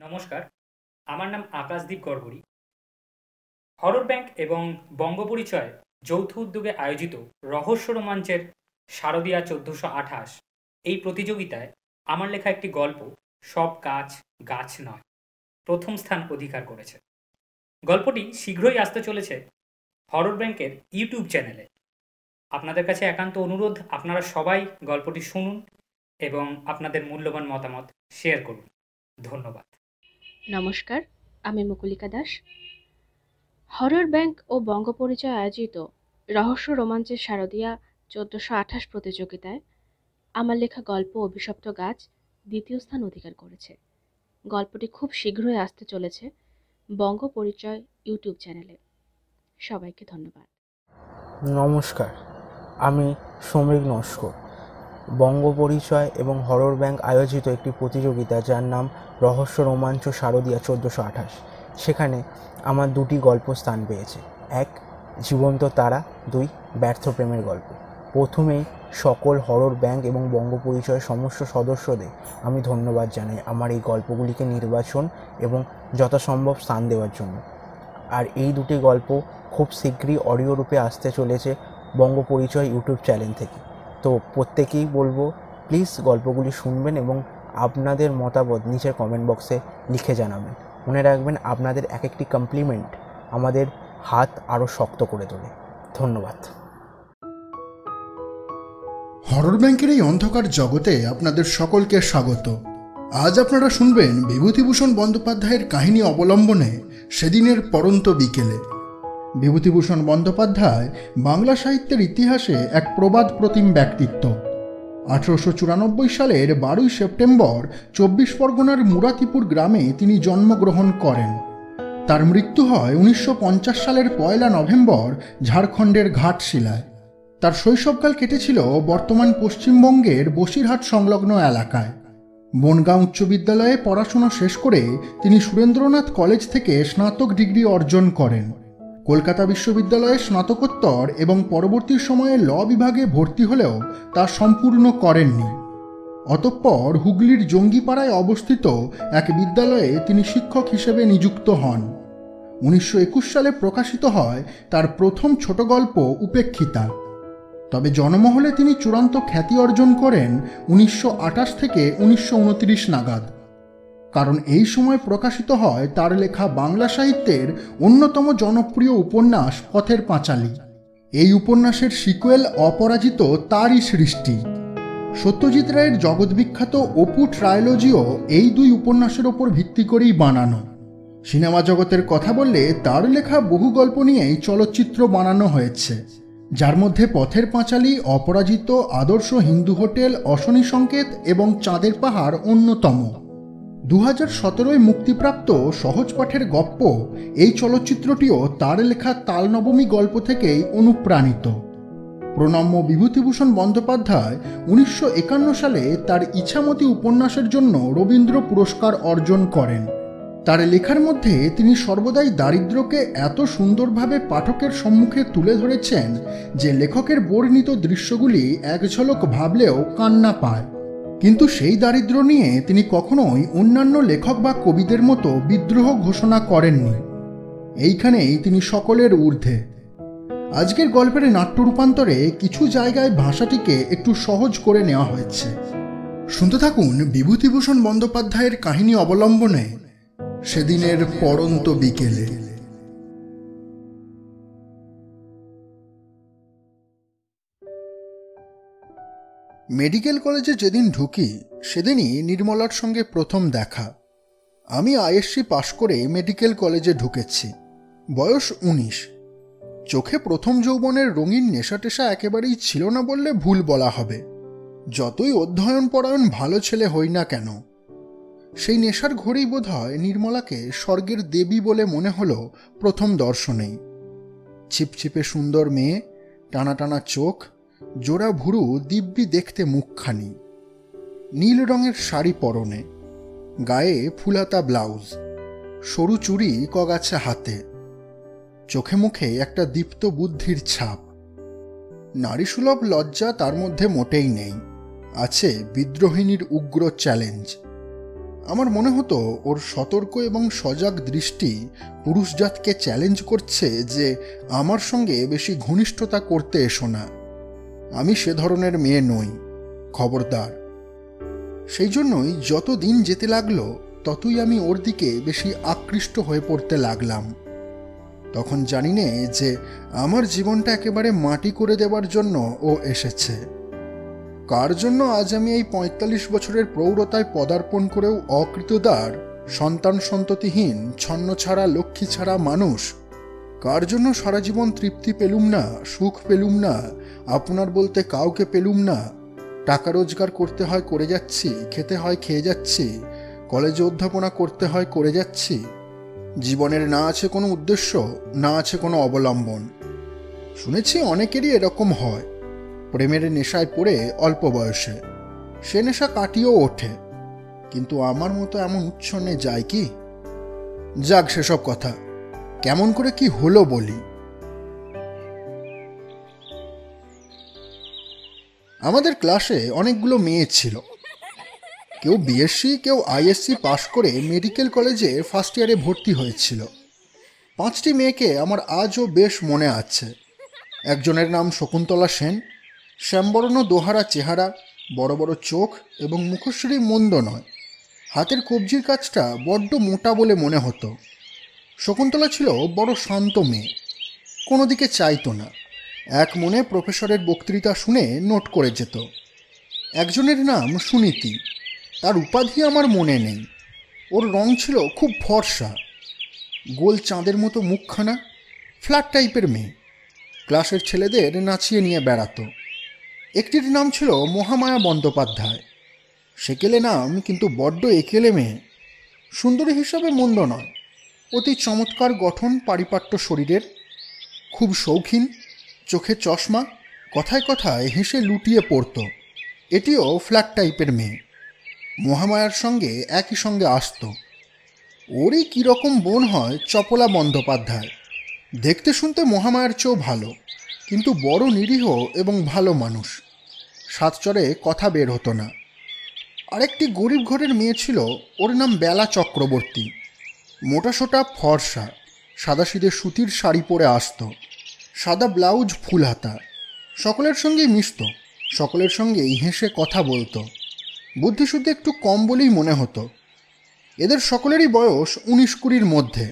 নমস্কার, আমার নাম আকাশদীপ গড়গড়ি। হরর ব্যাংক এবং বঙ্গপরিচয় যৌথ উদ্যোগে আয়োজিত রহস্য রোমাঞ্চের শারদীয়া ১৪২৮ এই প্রতিযোগিতায় আমার লেখা একটি গল্প সব গাছ গাছ নয় প্রথম স্থান অধিকার করেছে। গল্পটি শীঘ্রই আসতে চলেছে হরর ব্যাংকের ইউটিউব চ্যানেলে। আপনাদের কাছে একান্ত অনুরোধ, আপনারা সবাই গল্পটি শুনুন এবং আপনাদের মূল্যবান মতামত শেয়ার করুন। ধন্যবাদ। নমস্কার, আমি মুকুলিকা দাস। হরর ব্যাংক ও বঙ্গপরিচয় আয়োজিত রহস্য রোমাঞ্চের শারদীয়া ১৪২৮ প্রতিযোগিতায় আমার লেখা গল্প অভিশপ্ত গাছ দ্বিতীয় স্থান অধিকার করেছে। গল্পটি খুব শীঘ্রই আসতে চলেছে বঙ্গপরিচয় ইউটিউব চ্যানেলে। সবাইকে ধন্যবাদ। নমস্কার, আমি সমীর নস্কর। বঙ্গপরিচয় এবং হরর ব্যাংক আয়োজিত একটি প্রতিযোগিতা যার নাম রহস্য রোমাঞ্চ শারদীয়া ১৪২৮, সেখানে আমার দুটি গল্প স্থান পেয়েছে। এক, জীবন্ত তারা। দুই, ব্যর্থ প্রেমের গল্প। প্রথমেই সকল হরর ব্যাংক এবং বঙ্গপরিচয়ের সমস্ত সদস্যদের আমি ধন্যবাদ জানাই আমার এই গল্পগুলিকে নির্বাচন এবং যথাসম্ভব স্থান দেওয়ার জন্য। আর এই দুটি গল্প খুব শীঘ্রই অডিও রূপে আসতে চলেছে বঙ্গপরিচয় ইউটিউব চ্যানেল থেকে। তো প্রত্যেকেই বলবো, প্লিজ গল্পগুলি শুনবেন এবং আপনাদের মতামত নিচের কমেন্ট বক্সে লিখে জানাবেন। মনে রাখবেন, আপনাদের এক একটি কমপ্লিমেন্ট আমাদের হাত আরও শক্ত করে তোলে। ধন্যবাদ। হরর ব্যাংকের এই অন্ধকার জগতে আপনাদের সকলকে স্বাগত। আজ আপনারা শুনবেন বিভূতিভূষণ বন্দ্যোপাধ্যায়ের কাহিনী অবলম্বনে সেদিনের পড়ন্ত বিকেলে। বিভূতিভূষণ বন্দ্যোপাধ্যায় বাংলা সাহিত্যের ইতিহাসে এক প্রবাদ প্রতিম ব্যক্তিত্ব। ১৮৯৪ সালের ১২ই সেপ্টেম্বর ২৪ পরগনার মুরাতিপুর গ্রামে তিনি জন্মগ্রহণ করেন। তার মৃত্যু হয় ১৯৫০ সালের ১ নভেম্বর ঝাড়খণ্ডের ঘাটশিলায়। তার শৈশবকাল কেটেছিল বর্তমান পশ্চিমবঙ্গের বসিরহাট সংলগ্ন এলাকায়। বনগাঁ উচ্চ বিদ্যালয়ে পড়াশোনা শেষ করে তিনি সুরেন্দ্রনাথ কলেজ থেকে স্নাতক ডিগ্রি অর্জন করেন। কলকাতা বিশ্ববিদ্যালয়ে স্নাতকোত্তর এবং পরবর্তী সময়ে ল বিভাগে ভর্তি হলেও তা সম্পূর্ণ করেননি। অতঃপর হুগলির জঙ্গিপাড়ায় অবস্থিত এক বিদ্যালয়ে তিনি শিক্ষক হিসেবে নিযুক্ত হন। ১৯২১ সালে প্রকাশিত হয় তার প্রথম ছোট গল্প উপেক্ষিতা। তবে জনমহলে তিনি চূড়ান্ত খ্যাতি অর্জন করেন ১৯২৮ থেকে ১৯২৯ নাগাদ। কারণ এই সময় প্রকাশিত হয় তার লেখা বাংলা সাহিত্যের অন্যতম জনপ্রিয় উপন্যাস পথের পাঁচালী। এই উপন্যাসের সিকুয়েল অপরাজিত তারই সৃষ্টি। সত্যজিৎ রায়ের জগৎবিখ্যাত অপু ট্রায়োলজিও এই দুই উপন্যাসের ওপর ভিত্তি করেই বানানো। সিনেমা জগতের কথা বললে তার লেখা বহু গল্প নিয়েই চলচ্চিত্র বানানো হয়েছে, যার মধ্যে পথের পাঁচালী, অপরাজিত, আদর্শ হিন্দু হোটেল, অশনি সংকেত এবং চাঁদের পাহাড় অন্যতম। ২০১৭ মুক্তিপ্রাপ্ত সহজ পাঠের গপ্প এই চলচ্চিত্রটিও তার লেখা তালনবমী গল্প থেকেই অনুপ্রাণিত। প্রণম্য বিভূতিভূষণ বন্দ্যোপাধ্যায় ১৯৫১ সালে তার ইছামতি উপন্যাসের জন্য রবীন্দ্র পুরস্কার অর্জন করেন। তার লেখার মধ্যে তিনি সর্বদাই দারিদ্র্যকে এত সুন্দরভাবে পাঠকের সম্মুখে তুলে ধরেছেন যে লেখকের বর্ণিত দৃশ্যগুলি এক ঝলক ভাবলেও কান্না পায়। কিন্তু সেই দারিদ্র্য নিয়ে তিনি কখনোই অন্যান্য লেখক বা কবিদের মতো বিদ্রোহ ঘোষণা করেননি। এইখানেই তিনি সকলের ঊর্ধ্বে। আজকের গল্পের নাট্য রূপান্তরে কিছু জায়গায় ভাষাটিকে একটু সহজ করে নেওয়া হয়েছে। শুনতে থাকুন বিভূতিভূষণ বন্দ্যোপাধ্যায়ের কাহিনী অবলম্বনে সেদিনের পড়ন্ত বিকেলে। মেডিকেল কলেজে যেদিন ঢুকি সেদিনই নির্মলার সঙ্গে প্রথম দেখা। আমি আইএসসি পাশ করে মেডিকেল কলেজে ঢুকেছি। বয়স ১৯। চোখে প্রথম যৌবনের রঙিন নেশা টেশা একেবারেই ছিল না বললে ভুল বলা হবে। যতই অধ্যয়ন পরায়ণ ভালো ছেলে হই না কেন, সেই নেশার ঘরেই বোধ হয় নির্মলাকে স্বর্গের দেবী বলে মনে হলো প্রথম দর্শনেই। ছিপছিপে সুন্দর মেয়ে, টানা টানা চোখ, জোড়া ভুরু, দিব্যি দেখতে মুখখানি, নীল রঙের শাড়ি পরনে, গায়ে ফুলাতা ব্লাউজ, সরু চুড়ি কগাছা হাতে, চোখে মুখে একটা দীপ্ত বুদ্ধির ছাপ। নারীসুলভ লজ্জা তার মধ্যে মোটেই নেই, আছে বিদ্রোহিণীর উগ্র চ্যালেঞ্জ। আমার মনে হতো ওর সতর্ক এবং সজাগ দৃষ্টি পুরুষজাতকে চ্যালেঞ্জ করছে যে আমার সঙ্গে বেশি ঘনিষ্ঠতা করতে এসো না, আমি সে ধরনের মেয়ে নই, খবরদার। সেই জন্যই যত দিন যেতে লাগলো ততই আমি ওর দিকে বেশি আকৃষ্ট হয়ে পড়তে লাগলাম। তখন জানি নে যে আমার জীবনটা একেবারে মাটি করে দেওয়ার জন্য ও এসেছে। কার জন্য আজ আমি এই ৪৫ বছরের প্রৌঢ়তায় পদার্পণ করেও অকৃতদার, সন্তান সন্ততিহীন, ছন্ন ছাড়া লক্ষ্মী ছাড়া মানুষ, কার জন্য সারা জীবন তৃপ্তি পেলুম না, সুখ পেলুম না, আপনার বলতে কাউকে পেলুম না, টাকা রোজগার করতে হয় করে যাচ্ছি, খেতে হয় খেয়ে যাচ্ছি, কলেজে অধ্যাপনা করতে হয় করে যাচ্ছি, জীবনের না আছে কোনো উদ্দেশ্য, না আছে কোনো অবলম্বন। শুনেছি অনেকেরই এরকম হয়, প্রেমের নেশায় পড়ে অল্প বয়সে সে নেশা কাটিয়েও ওঠে, কিন্তু আমার মতো এমন উচ্ছন্নে যায় কি? যাক সেসব কথা, কেমন করে কি হলো বলি। আমাদের ক্লাসে অনেকগুলো মেয়ে ছিল। কেউ বিএসসি, কেউ আইএসসি পাশ করে মেডিকেল কলেজে ফার্স্ট ইয়ারে ভর্তি হয়েছিল। 5টি মেয়েকে আমার আজও বেশ মনে আছে। একজনের নাম শকুন্তলা সেন, শ্যামবর্ণ দোহারা চেহারা, বড় বড় চোখ এবং মুখশ্রী মন্দ নয়, হাতের কবজির কাজটা বড্ড মোটা বলে মনে হতো। শকুন্তলা ছিল বড় শান্ত মেয়ে, কোনো দিকে চাইতো না, এক মনে প্রফেসরের বক্তৃতা শুনে নোট করে যেত। একজনের নাম সুনীতি, তার উপাধি আমার মনে নেই। ওর রং ছিল খুব ফর্সা, গোল চাঁদের মতো মুখখানা, ফ্ল্যাট টাইপের মেয়ে, ক্লাসের ছেলেদের নাচিয়ে নিয়ে বেড়াতো। একটির নাম ছিল মহামায়া বন্দ্যোপাধ্যায়, সেকেলে নাম কিন্তু বড্ড একেলে মেয়ে, সুন্দরী হিসাবে মন্দ নয়, অতি চমৎকার গঠন পারিপাট্য শরীরের, খুব শৌখিন, চোখে চশমা, কথায় কথায় হেসে লুটিয়ে পড়ত। এটিও ফ্ল্যাট টাইপের মেয়ে, মহামায়ার সঙ্গে একই সঙ্গে আসত। ওরই কীরকম বোন হয় চপলা বন্দ্যোপাধ্যায়, দেখতে শুনতে মহামায়ার চেয়েও ভালো, কিন্তু বড় নিরীহ এবং ভালো মানুষ, সাতচরে কথা বের হতো না। আরেকটি গরিব ঘরের মেয়ে ছিল, ওর নাম বেলা চক্রবর্তী, মোটাসোটা ফর্সা, সাদাসিধে সুতির শাড়ি পরে আসত, সাদা ব্লাউজ ফুল হাতা, সকলের সঙ্গেই মিশত, সকলের সঙ্গেই হেসে কথা বলতো। বুদ্ধিশুদ্ধি একটু কম বলেই মনে হতো। এদের সকলেরই বয়স 19-20-র মধ্যে,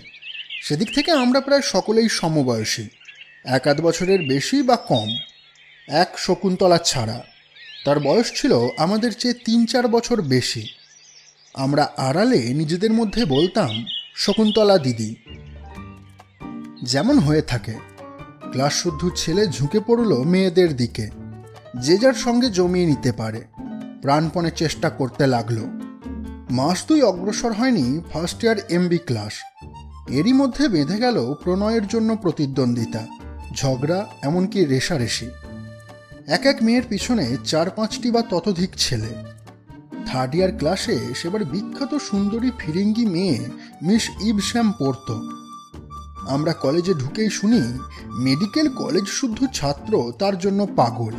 সেদিক থেকে আমরা প্রায় সকলেই সমবয়সী, 1-8 বছরের বেশি বা কম, এক শকুন্তলা ছাড়া, তার বয়স ছিল আমাদের চেয়ে 3-4 বছর বেশি। আমরা আড়ালে নিজেদের মধ্যে বলতাম শকুন্তলা দিদি। যেমন হয়ে থাকে, ক্লাস শুদ্ধ ছেলে ঝুঁকে পড়ল মেয়েদের দিকে, যে যার সঙ্গে জমিয়ে নিতে পারে, প্রাণপণে চেষ্টা করতে লাগলো। মাস 2 অগ্রসর হয়নি ফার্স্ট ইয়ার এমবি ক্লাস, এরই মধ্যে বেঁধে গেল প্রণয়ের জন্য প্রতিদ্বন্দ্বিতা, ঝগড়া, এমনকি রেষারেষি। এক এক মেয়ের পিছনে 4-5টি বা ততোধিক ছেলে। থার্ড ইয়ার ক্লাসে সেবার বিখ্যাত সুন্দরী ফিরিঙ্গি মেয়ে মিস ইবস্যাম পড়ত। আমরা কলেজে ঢুকেই শুনি মেডিকেল কলেজ শুদ্ধ ছাত্র তার জন্য পাগল।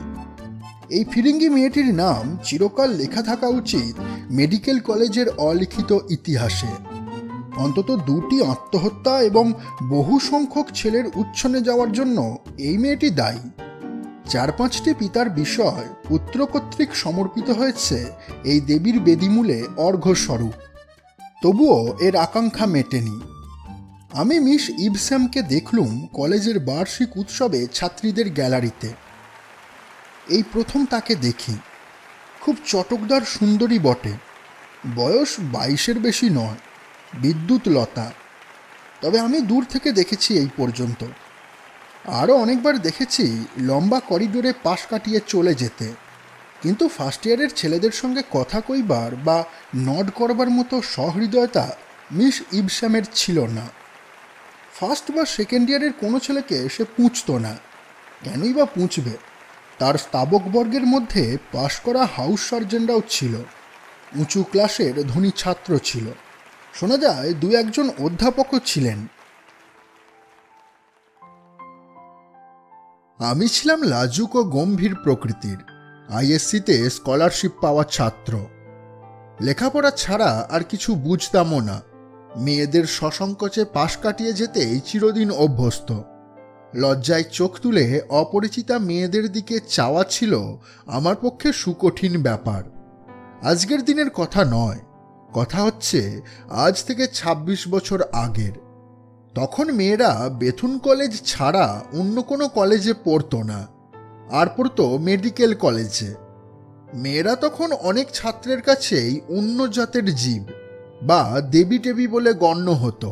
এই ফিরিঙ্গি মেয়েটির নাম চিরকাল লেখা থাকা উচিত মেডিকেল কলেজের অলিখিত ইতিহাসে। অন্তত 2টি আত্মহত্যা এবং বহু সংখ্যক ছেলের উচ্ছনে যাওয়ার জন্য এই মেয়েটি দায়ী। 4-5টি পিতার বিষয় পুত্র কর্তৃক সমর্পিত হয়েছে এই দেবীর বেদিমূলে অর্ঘ্যস্বরূপ, তবুও এর আকাঙ্ক্ষা মেটেনি। আমি মিস ইবস্যামকে দেখলুম কলেজের বার্ষিক উৎসবে ছাত্রীদের গ্যালারিতে। এই প্রথম তাকে দেখি। খুব চটকদার সুন্দরী বটে, বয়স 22-এর বেশি নয়, বিদ্যুৎ লতা। তবে আমি দূর থেকে দেখেছি এই পর্যন্ত, আরও অনেকবার দেখেছি লম্বা করিডোরে পাশ কাটিয়ে চলে যেতে, কিন্তু ফার্স্ট ইয়ারের ছেলেদের সঙ্গে কথা কইবার বা নড করবার মতো সহৃদয়তা মিস ইবস্যামের ছিল না। ফার্স্ট বা সেকেন্ড ইয়ারের কোনো ছেলেকে সে পুঁছত না, কেনই বা পুঁছবে? তার স্তাবকবর্গের মধ্যে পাশ করা হাউস সার্জেন্টরাও ছিল, উঁচু ক্লাসের ধনী ছাত্র ছিল, শোনা যায় 2-1 অধ্যাপকও ছিলেন। আমি ছিলাম লাজুক ও গম্ভীর প্রকৃতির, আইএসসিতে স্কলারশিপ পাওয়া ছাত্র। লেখাপড়া ছাড়া আর কিছু বুঝতামও না। মেয়েদের সসংকোচে পাশ কাটিয়ে যেতেই চিরদিন অভ্যস্ত। লজ্জায় চোখ তুলে অপরিচিতা মেয়েদের দিকে চাওয়া ছিল আমার পক্ষে সুকঠিন ব্যাপার। আজকের দিনের কথা নয়, কথা হচ্ছে আজ থেকে ২৬ বছর আগের। তখন মেয়েরা বেথুন কলেজ ছাড়া অন্য কোনো কলেজে পড়তো না, আর পড়তো মেডিকেল কলেজে। মেয়েরা তখন অনেক ছাত্রের কাছেই অন্য জাতের জীব বা দেবী টেবি বলে গণ্য হতো।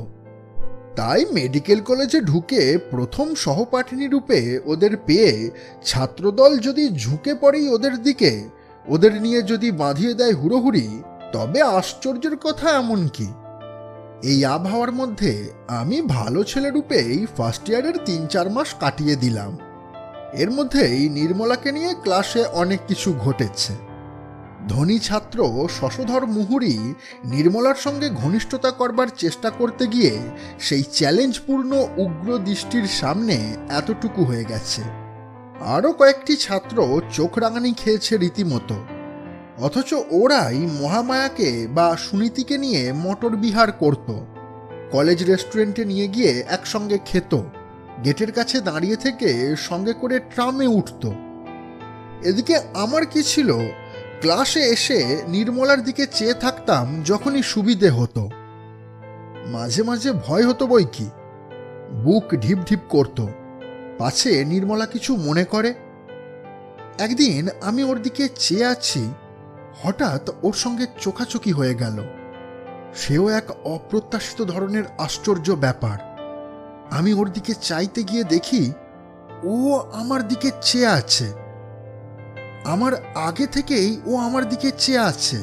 তাই মেডিকেল কলেজে ঢুকে প্রথম সহপাঠিনী রূপে ওদের পেয়ে ছাত্রদল যদি ঝুঁকে পড়েই ওদের দিকে, ওদের নিয়ে যদি বাঁধিয়ে দেয় হুড়োহুড়ি, তবে আশ্চর্যের কথা এমন কি, এই আবহাওয়ার মধ্যে আমি ভালো ছেলে রূপেই ফার্স্ট ইয়ারের ৩-৪ মাস কাটিয়ে দিলাম। এর মধ্যেই নির্মলাকে নিয়ে ক্লাসে অনেক কিছু ঘটেছে। ধনী ছাত্র শশধর মুহুরী নির্মলার সঙ্গে ঘনিষ্ঠতা করবার চেষ্টা করতে গিয়ে সেই চ্যালেঞ্জপূর্ণ উগ্র দৃষ্টির সামনে এতটুকু হয়ে গেছে। আরও কয়েকটি ছাত্র চোখ রাঙানি খেয়েছে রীতিমতো, অথচ ওরাই মহামায়াকে বা সুনীতিকে নিয়ে মটর বিহার করত, কলেজ রেস্টুরেন্টে নিয়ে গিয়ে একসঙ্গে খেত, গেটের কাছে দাঁড়িয়ে থেকে সঙ্গে করে ট্রামে উঠত। এদিকে আমার কি ছিল, ক্লাসে এসে নির্মলার দিকে চেয়ে থাকতাম যখনই সুবিধে হতো। মাঝে মাঝে ভয় হতো বই কি, বুক ঢিপ ঢিপ করত, পাছে নির্মলা কিছু মনে করে। একদিন আমি ওর দিকে চেয়ে আছি, হঠাৎ ওর সঙ্গে চোখাচোখি হয়ে গেল। সেও এক অপ্রত্যাশিত ধরনের আশ্চর্য ব্যাপার। আমি ওর দিকে চাইতে গিয়ে দেখি ও আমার দিকে চেয়ে আছে। আমার আগে থেকেই ও আমার দিকে চেয়ে আছে।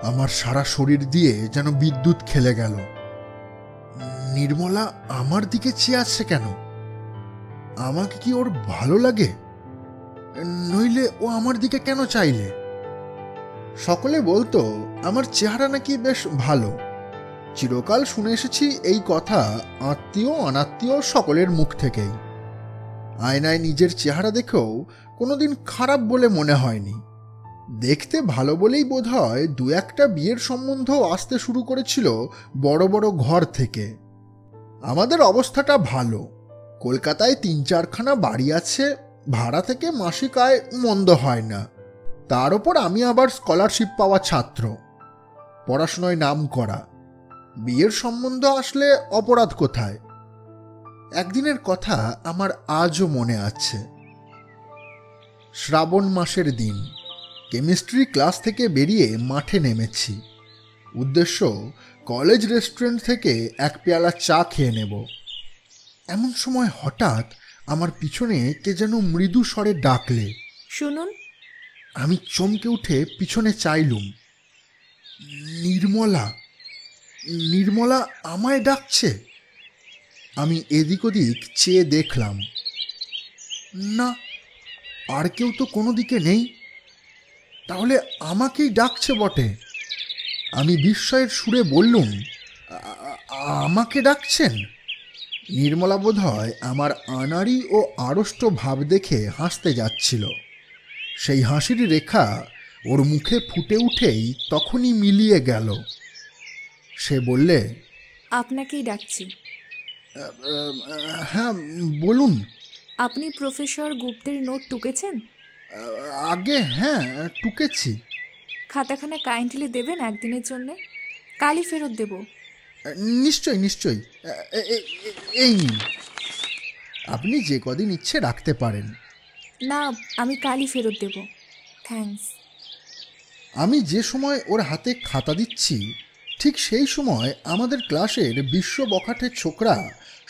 আমার সারা শরীর দিয়ে যেন বিদ্যুৎ খেলে গেল। নির্মলা আমার দিকে চেয়ে আছে কেন? আমাকে কি ওর ভালো লাগে? নইলে ও আমার দিকে কেন চাইলে? সকলে বলতো আমার চেহারা নাকি বেশ ভালো। চিরকাল শুনে এসেছি এই কথা আত্মীয় অনাত্মীয় সকলের মুখ থেকেই। আয়নায় নিজের চেহারা দেখেও কোনোদিন খারাপ বলে মনে হয়নি। দেখতে ভালো বলেই বোধহয় ২-১টা বিয়ের সম্বন্ধ আসতে শুরু করেছিল বড় বড় ঘর থেকে। আমাদের অবস্থাটা ভালো, কলকাতায় ৩-৪খানা বাড়ি আছে, ভাড়া থেকে মাসিক আয় মন্দ হয় না। তার ওপর আমি আবার স্কলারশিপ পাওয়া ছাত্র, পড়াশোনায় নাম করা। বিয়ের সম্বন্ধ আসলে অপরাধ কোথায়? একদিনের কথা আমার আজও মনে আছে। শ্রাবণ মাসের দিন, কেমিস্ট্রি ক্লাস থেকে বেরিয়ে মাঠে নেমেছি। উদ্দেশ্য কলেজ রেস্টুরেন্ট থেকে এক পেয়ালা চা খেয়ে নেব। এমন সময় হঠাৎ আমার পিছনে কে যেন মৃদু স্বরে ডাকলে, শুনুন। আমি চমকে উঠে পিছনে চাইলুম। নির্মলা! নির্মলা আমায় ডাকছে। আমি এদিক ওদিক চেয়ে দেখলাম, না, আর কেউ তো কোনো দিকে নেই। তাহলে আমাকেই ডাকছে বটে। আমি বিস্ময়ের সুরে বললুম, আমাকে ডাকছেন? নির্মলা বোধহয় আমার আনাড়ি ও আড়ষ্ট ভাব দেখে হাসতে যাচ্ছিল। সেই হাসির রেখা ওর মুখে ফুটে উঠেই তখনই মিলিয়ে গেল। সে বললে, আপনাকেই ডাকছি। হ্যাঁ বলুন। আপনি প্রফেসর গুপ্তের নোট টুকেছেন? আগে হ্যাঁ টুকেছি। খাতাখানা কাইন্ডলি দেবেন একদিনের জন্যে, কালই ফেরত দেব। নিশ্চয়ই নিশ্চয়ই, এই নিন, আপনি যে কদিন ইচ্ছে রাখতে পারেন। না, আমি কালই ফেরত দেব। থ্যাঙ্কস। আমি যে সময় ওর হাতে খাতা দিচ্ছি, ঠিক সেই সময় আমাদের ক্লাসের বিশ্ব বখাটের ছোকরা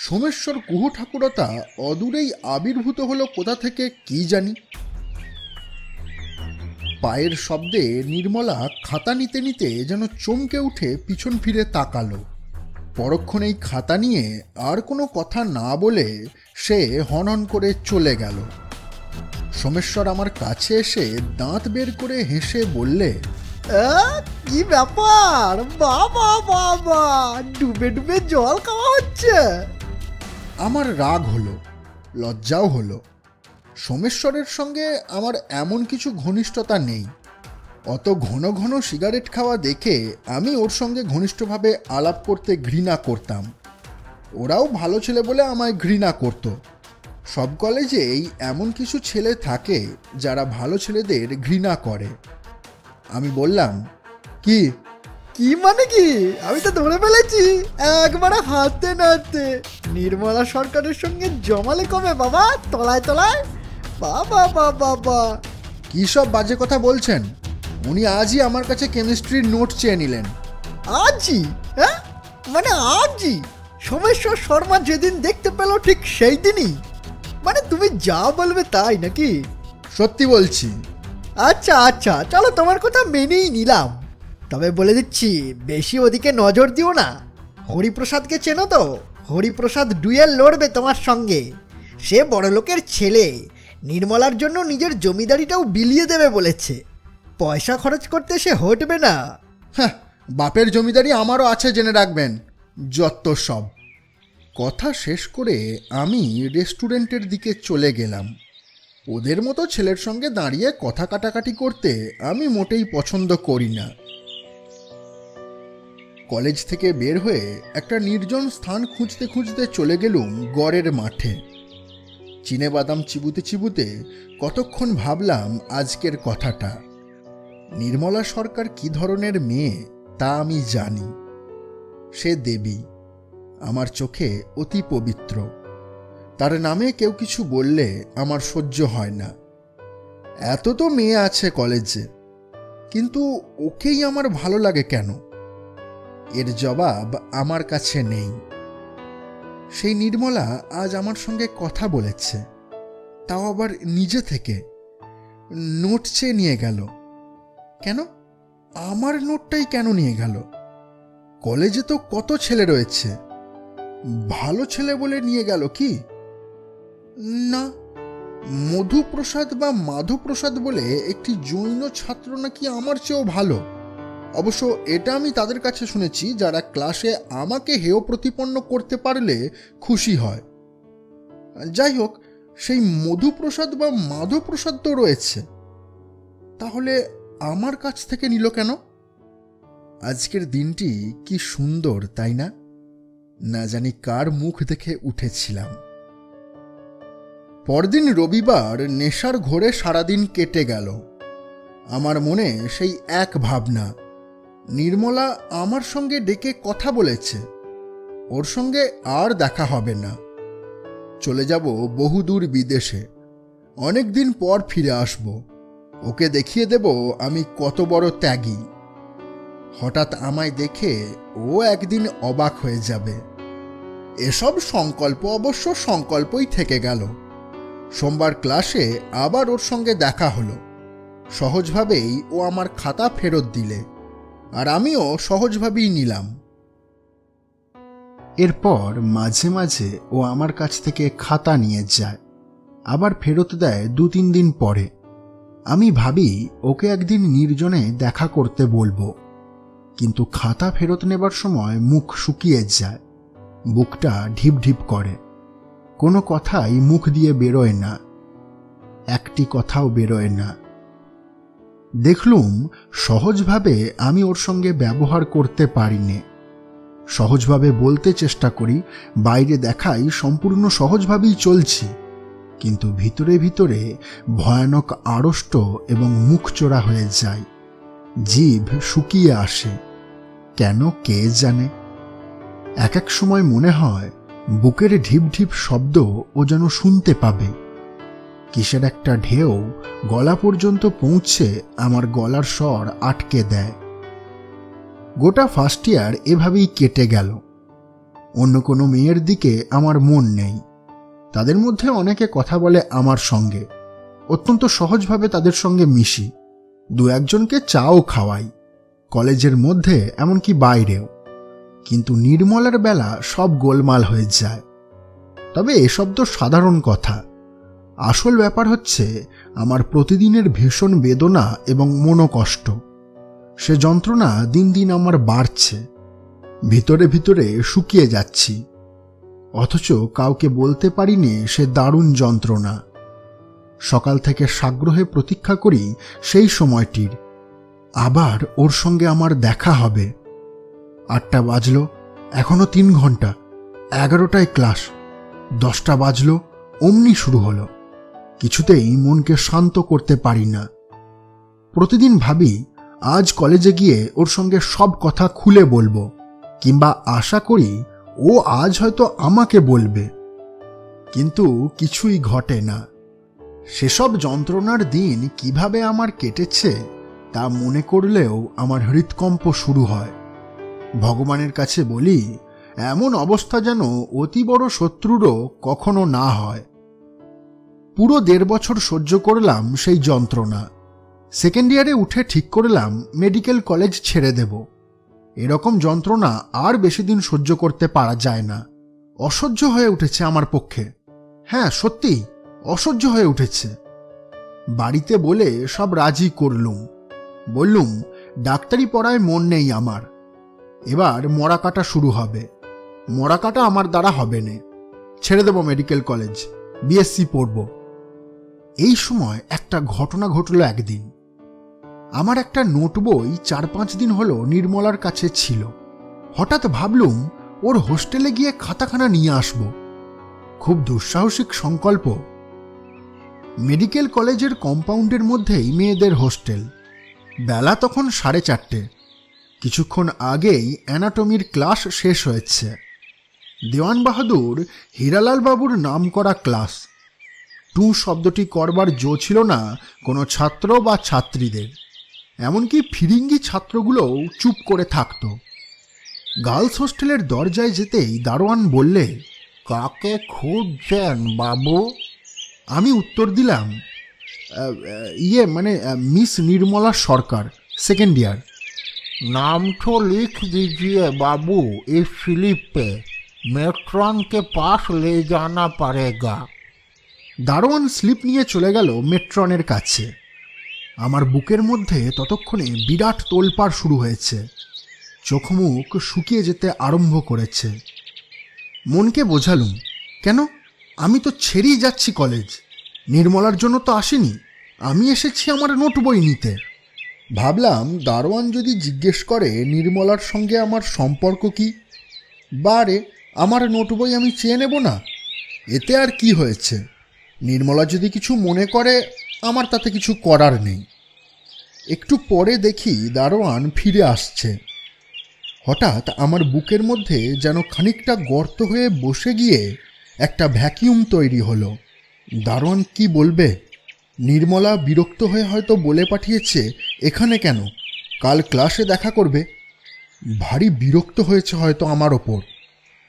সোমেশ্বর কুহু ঠাকুরতা অদূরেই আবির্ভূত হলো কোথা থেকে কি জানি। পায়ের শব্দে নির্মলা খাতা নিতে নিতে যেন চমকে উঠে পিছন ফিরে তাকালো। পরক্ষণেই খাতা নিয়ে আর কোনো কথা না বলে সে হনহন করে চলে গেল। সোমেশ্বর আমার কাছে এসে দাঁত বের করে হেসে বললে, কি ব্যাপার বাবা, বাবা ডুবে ডুবে জল খাওয়া হচ্ছে। আমার রাগ হলো, লজ্জাও হলো। সোমেশ্বরের সঙ্গে আমার এমন কিছু ঘনিষ্ঠতা নেই। অত ঘন ঘন সিগারেট খাওয়া দেখে আমি ওর সঙ্গে ঘনিষ্ঠভাবে আলাপ করতে ঘৃণা করতাম। ওরাও ভালো ছেলে বলে আমায় ঘৃণা করত। সব কলেজেই এমন কিছু ছেলে থাকে যারা ভালো ছেলেদের ঘৃণা করে। আমি বললাম, কি কি মানে কি? আমি তো ধরে ফেলেছি একবারে হাতে নাতে নির্মলা সরকারের সঙ্গে জমালে কবে বাবা, তলায় তলায়। বাবা বাবা বা কী সব বাজে কথা বলছেন? উনি আজই আমার কাছে কেমিস্ট্রির নোট চেয়ে নিলেন। আজই? হ্যাঁ, মানে আজই? সোমেশ্বর শর্মা যেদিন দেখতে পেল ঠিক সেই দিনই? মানে তুমি যা বলবে তাই নাকি? সত্যি বলছি। আচ্ছা আচ্ছা, চলো তোমার কথা মেনেই নিলাম। তবে বলে দিচ্ছি, বেশি ওদিকে নজর দিও না। হরিপ্রসাদকে চেনো তো? হরিপ্রসাদ ডুয়েল লড়বে তোমার সঙ্গে। সে বড়লোকের ছেলে, নির্মলার জন্য নিজের জমিদারিটাও বিলিয়ে দেবে বলেছে। পয়সা খরচ করতে সে হটবে না। হ্যাঁ, বাপের জমিদারি আমারও আছে, জেনে রাখবেন। যত সব। কথা শেষ করে আমি রেস্টুরেন্টের দিকে চলে গেলাম। ওদের মতো ছেলের সঙ্গে দাঁড়িয়ে কথা কাটাকাটি করতে আমি মোটেই পছন্দ করি না। কলেজ থেকে বের হয়ে একটা নির্জন স্থান খুঁজতে খুঁজতে চলে গেলুম গড়ের মাঠে। চিনেবাদাম চিবুতে চিবুতে কতক্ষণ ভাবলাম আজকের কথাটা। নির্মলা সরকার কি ধরনের মেয়ে তা আমি জানি। সে দেবী, আমার চোখে অতি পবিত্র। তার নামে কেউ কিছু বললে আমার সহ্য হয় না। এত তো মেয়ে আছে কলেজে, কিন্তু ওকেই আমার ভালো লাগে কেন? এর জবাব আমার কাছে নেই। সেই নির্মলা আজ আমার সঙ্গে কথা বলেছে, তাও আবার নিজে থেকে। নোট চেয়ে নিয়ে গেল। কেন? আমার নোটটাই কেন নিয়ে গেল? কলেজে তো কত ছেলে রয়েছে, ভালো ছেলে বলে নিয়ে গেল কি? না, মধুপ্রসাদ বা মাধবপ্রসাদ বলে একটি জৈন ছাত্র নাকি আমার চেয়েও ভালো। অবশ্য এটা আমি তাদের কাছে শুনেছি যারা ক্লাসে আমাকে হেয় প্রতিপন্ন করতে পারলে খুশি হয়। যাই হোক, সেই মধুপ্রসাদ বা মাধবপ্রসাদ তো রয়েছে, তাহলে আমার কাছ থেকে নিল কেন? আজকের দিনটি কি সুন্দর, তাই না? না জানি কার মুখ দেখে উঠেছিলাম। পরদিন রবিবার নেশার ঘোরে সারাদিন কেটে গেল। আমার মনে সেই এক ভাবনা, নির্মলা আমার সঙ্গে ডেকে কথা বলেছে, ওর সঙ্গে আর দেখা হবে না। চলে যাব বহুদূর বিদেশে, অনেক দিন পর ফিরে আসব। ওকে দেখিয়ে দেব আমি কত বড় ত্যাগী। হঠাৎ আমায় দেখে ও একদিন অবাক হয়ে যাবে। এসব সংকল্প অবশ্য সংকল্পই থেকে গেল। সোমবার ক্লাসে আবার ওর সঙ্গে দেখা হলো। সহজভাবেই ও আমার খাতা ফেরত দিলে, আর আমিও সহজভাবেই নিলাম। এরপর মাঝে মাঝে ও আমার কাছ থেকে খাতা নিয়ে যায়, আবার ফেরত দেয় 2-3 দিন পরে। আমি ভাবি ওকে একদিন নির্জনে দেখা করতে বলবো, কিন্তু খাতা ফেরত নেবার সময় মুখ শুকিয়ে যায়, বুকটা ঢিপ ঢিপ করে। কোনো কথাই মুখ দিয়ে বেরোয় না, একটি কথাও বেরোয় না। দেখলুম সহজভাবে আমি ওর সঙ্গে ব্যবহার করতে পারিনি। সহজভাবে বলতে চেষ্টা করি, বাইরে দেখাই সম্পূর্ণ সহজভাবেই চলছি, কিন্তু ভিতরে ভিতরে ভয়ানক আড়ষ্ট এবং মুখচোরা হয়ে যায়। জিভ শুকিয়ে আসে, কেন কে জানে। এক এক সময় মনে হয় বুকের ঢিপ ঢিপ শব্দ ও যেন শুনতে পাবে। কিসের একটা ঢেউ গলা পর্যন্ত পৌঁছে আমার গলার স্বর আটকে দেয়। গোটা ফার্স্ট ইয়ার এভাবেই কেটে গেল। অন্য কোনো মেয়ের দিকে আমার মন নেই। তাদের মধ্যে অনেকে কথা বলে আমার সঙ্গে, অত্যন্ত সহজভাবে তাদের সঙ্গে মিশি, 2-1জনকে চাও খাওয়াই, কলেজের মধ্যে এমনকি বাইরেও। কিন্তু নির্মলার বেলা সব গোলমাল হয়ে যায়। তবে এসব তো সাধারণ কথা। আসল ব্যাপার হচ্ছে আমার প্রতিদিনের ভীষণ বেদনা এবং মনোকষ্ট। সে যন্ত্রণা দিন দিন আমার বাড়ছে, ভিতরে ভিতরে শুকিয়ে যাচ্ছি, অথচ কাউকে বলতে পারিনি সে দারুণ যন্ত্রণা। সকাল থেকে সাগ্রহে প্রতীক্ষা করি সেই সময়টির, আবার ওর সঙ্গে আমার দেখা হবে। 8টা বাজলো, এখনো 3 ঘন্টা। 11টায় ক্লাস, 10টা বাজলো, অমনি শুরু হলো। কিছুতেই মনকে শান্ত করতে পারি না। প্রতিদিন ভাবি আজ কলেজে গিয়ে ওর সঙ্গে সব কথা খুলে বলবো, কিংবা আশা করি ও আজ হয়তো আমাকে বলবে, কিন্তু কিছুই ঘটে না। সেসব যন্ত্রণার দিন কিভাবে আমার কেটেছে তা মনে করলেও আমার হৃৎকম্প শুরু হয়। ভগবানের কাছে বলি এমন অবস্থা যেন অতি বড় শত্রুরও কখনো না হয়। পুরো 1.5 বছর সহ্য করলাম সেই যন্ত্রণা। সেকেন্ড ইয়ারে উঠে ঠিক করলাম মেডিকেল কলেজ ছেড়ে দেব। এরকম যন্ত্রণা আর বেশি দিন সহ্য করতে পারা যায় না। অসহ্য হয়ে উঠেছে আমার পক্ষে। হ্যাঁ, সত্যি অসহ্য হয়ে উঠেছে। বাড়িতে বলে সব রাজি করলুম। বললুম ডাক্তারি পড়ায় মন নেই আমার, এবার মরা কাটা শুরু হবে। মরা কাটা আমার দ্বারা হবে না, ছেড়ে দেব মেডিকেল কলেজ, বিএসসি পড়ব। এই সময় একটা ঘটনা ঘটল একদিন। আমার একটা নোট বই 4-5 দিন হলো নির্মলার কাছে ছিল। হঠাৎ ভাবলুম ওর হোস্টেলে গিয়ে খাতাখানা নিয়ে আসব। খুব দুঃসাহসিক সংকল্প। মেডিকেল কলেজের কম্পাউন্ডের মধ্যেই মেয়েদের হোস্টেল। বেলা তখন 4:30। কিছুক্ষণ আগেই অ্যানাটমির ক্লাস শেষ হয়েছে। দেওয়ান বাহাদুর হীরালাল বাবুর নাম করা ক্লাস। টু শব্দটি করবার জো ছিল না কোনো ছাত্র বা ছাত্রীদের। এমনকি ফিরিঙ্গি ছাত্রগুলোও চুপ করে থাকত। গার্লস হোস্টেলের দরজায় যেতেই দারোয়ান বললে, কাকে খুঁজছেন বাবু? আমি উত্তর দিলাম, মিস নির্মলা সরকার, সেকেন্ড ইয়ার। नाम तो लिख दीजिए बाबू इस स्लिप पे, मेट्रॉन के पास ले जाना पड़ेगा। দারোয়ান স্লিপ নিয়ে চলে গেল মেট্রনের কাছে। আমার বুকের মধ্যে ততক্ষণে বিরাট তোলপাড় শুরু হয়েছে। চোখ মুখ শুকিয়ে যেতে আরম্ভ করেছে। মনকে বোঝালুম, কেন, আমি তো ছেড়েই যাচ্ছি কলেজ। নির্মলার জন্য তো আসিনি, আমি এসেছি আমার নোট বই নিতে। ভাবলাম দারোয়ান যদি জিজ্ঞেস করে নির্মলার সঙ্গে আমার সম্পর্ক কি, বারে আমার নোট বই আমি চেয়ে নেব না, এতে আর কি হয়েছে। নির্মলা যদি কিছু মনে করে আমার তাতে কিছু করার নেই। একটু পরে দেখি দারোয়ান ফিরে আসছে। হঠাৎ আমার বুকের মধ্যে যেন খানিকটা গর্ত হয়ে বসে গিয়ে একটা ভ্যাকিউম তৈরি হলো। দারোয়ান কি বলবে? নির্মলা বিরক্ত হয়ে হয়তো বলে পাঠিয়েছে এখানে কেন, কাল ক্লাসে দেখা করবে। ভারী বিরক্ত হয়েছে হয়তো আমার ওপর।